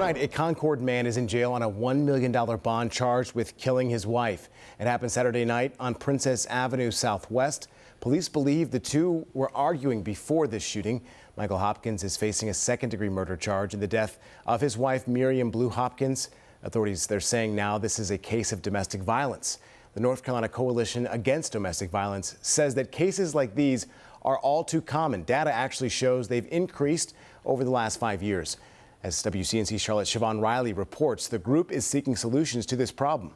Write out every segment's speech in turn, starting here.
Tonight, a Concord man is in jail on a $1 million bond charged with killing his wife. It happened Saturday night on Princess Avenue Southwest. Police believe the two were arguing before this shooting. Michael Hopkins is facing a second-degree murder charge in the death of his wife, Miriam Blue Hopkins. Authorities, they're saying now this is a case of domestic violence. The North Carolina Coalition Against Domestic Violence says that cases like these are all too common. Data actually shows they've increased over the last 5 years. As WCNC Charlotte's Siobhan Riley reports, the group is seeking solutions to this problem.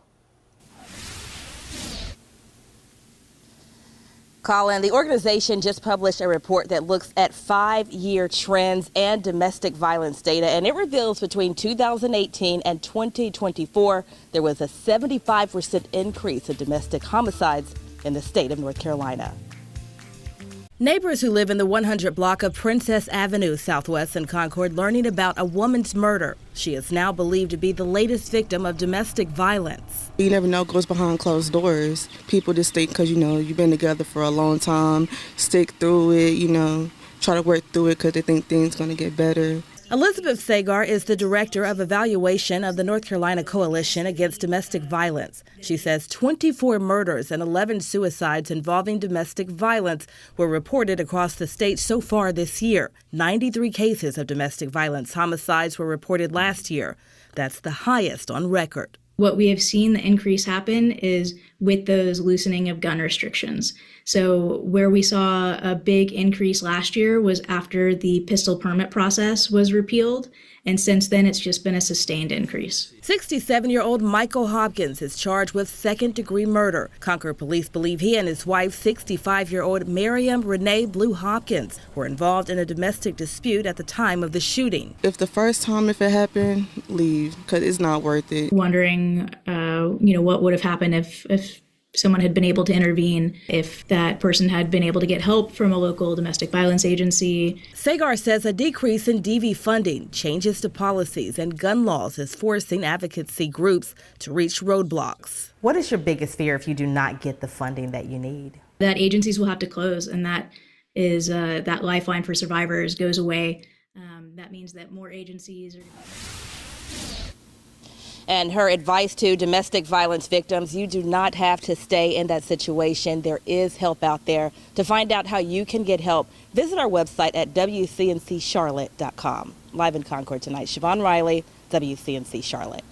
Colin, the organization just published a report that looks at 5-year trends and domestic violence data, and it reveals between 2018 and 2024, there was a 75% increase in domestic homicides in the state of North Carolina. Neighbors who live in the 100 block of Princess Avenue Southwest in Concord learning about a woman's murder. She is now believed to be the latest victim of domestic violence. You never know what goes behind closed doors. People just think because, you've been together for a long time, stick through it, try to work through it because they think things going to get better. Elizabeth Sagar is the director of evaluation of the North Carolina Coalition Against Domestic Violence. She says 24 murders and 11 suicides involving domestic violence were reported across the state so far this year. 93 cases of domestic violence homicides were reported last year. That's the highest on record. What we have seen the increase happen is with those loosening of gun restrictions. So where we saw a big increase last year was after the pistol permit process was repealed. And since then, it's just been a sustained increase. 67-year-old Michael Hopkins is charged with second-degree murder. Concord Police believe he and his wife, 65-year-old Miriam Renee Blue Hopkins, were involved in a domestic dispute at the time of the shooting. If the first time if it happened, leave, because it's not worth it. Wondering, what would have happened if someone had been able to intervene, if that person had been able to get help from a local domestic violence agency. Sagar says a decrease in DV funding, changes to policies, and gun laws is forcing advocacy groups to reach roadblocks. What is your biggest fear if you do not get the funding that you need? That agencies will have to close, and that is that lifeline for survivors goes away. That means that more agencies are... And her advice to domestic violence victims, you do not have to stay in that situation. There is help out there. To find out how you can get help, visit our website at WCNCCharlotte.com. Live in Concord tonight, Siobhan Riley, WCNC Charlotte.